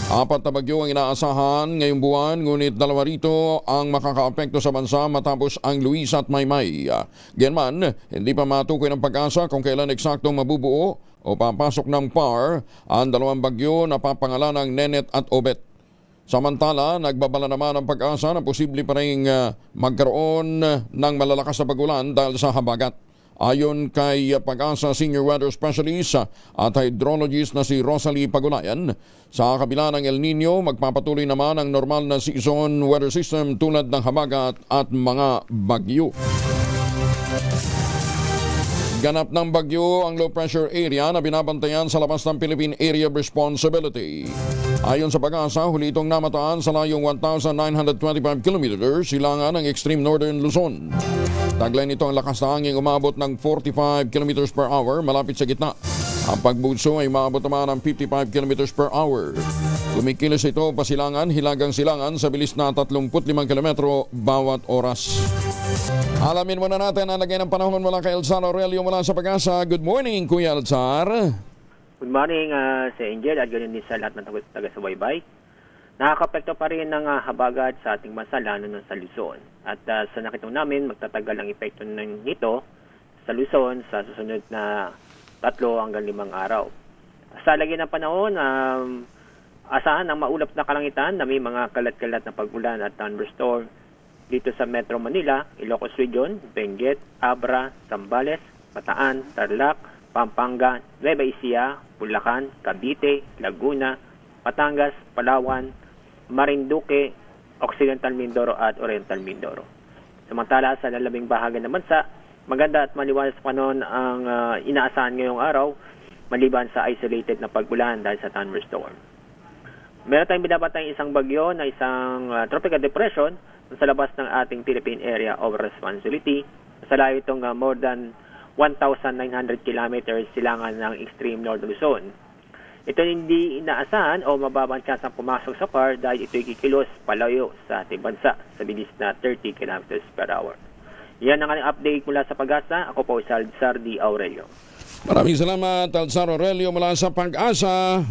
Apat na bagyo ang inaasahan ngayong buwan, ngunit dalawa rito ang makakaapekto sa bansa matapos ang Luis at Maymay. Ganman, hindi pa matukoy ng Pag-asa kung kailan eksaktong mabubuo o papasok ng PAR ang dalawang bagyo na papangalanang Nenet at Obet. Samantala, nagbabala naman ang Pag-asa na posible pa rin magkaroon ng malalakas na pagulan dahil sa habagat. Ayon kay Pag-asa Senior Weather Specialist at Hydrologist na si Rosalie Pagulayan, sa kabila ng El Nino, magpapatuloy naman ang normal na season weather system tulad ng habagat at mga bagyo. Ganap ng bagyo ang low pressure area na binabantayan sa labas ng Philippine Area of Responsibility. Ayon sa Pag-asa, huli itong namataan sa layong 1,925 km silangan ng extreme northern Luzon. Taglay nito ang lakas na hangin umabot ng 45 km per hour malapit sa gitna. Ang pagbugso ay umabot naman ng 55 km per hour. Kumikilos ito pasilangan, hilagang silangan sa bilis na 35 km bawat oras. Alamin muna natin ang lagay ng panahon mula kay Elzar Aurelio mula sa Pag-asa. Good morning, Kuya Elzar. Good morning sa Angel at ganyan din sa lahat ng taga-subaybay. Nakakapekto pa rin ng habagat sa ating bansa, lalo na sa Luzon. At sa nakitong namin, magtatagal ang epekto nito sa Luzon sa susunod na 3 hanggang 5 araw. Sa lagay ng panahon, asahan ang maulap na kalangitan na may mga kalat-kalat na pag-ulan at thunderstorm dito sa Metro Manila, Ilocos Region, Benguet, Abra, Zambales, Bataan, Tarlac, Pampanga, Nueva Ecija, Bulacan, Cavite, Laguna, Batangas, Palawan, Marinduque, Occidental Mindoro at Oriental Mindoro. Samantala sa lalabing bahagi ng bansa, maganda at maliwanag sa panahon ang inaasahan ngayong araw maliban sa isolated na pag-ulan dahil sa thunderstorm. Meron tayong binabatang isang bagyo na isang tropical depression sa labas ng ating Philippine Area of Responsibility. Sa layo itong more than 1,900 kilometers silangan ng extreme north Luzon. Ito hindi inaasahan o mababang tsansang pumasok sa PAR dahil ito'y kikilos palayo sa ating bansa sa bilis na 30 km per hour. Yan ang ating update mula sa Pag-asa. Ako po si Elzar D. Aurelio. Maraming salamat, Elzar Aurelio mula sa Pag-asa.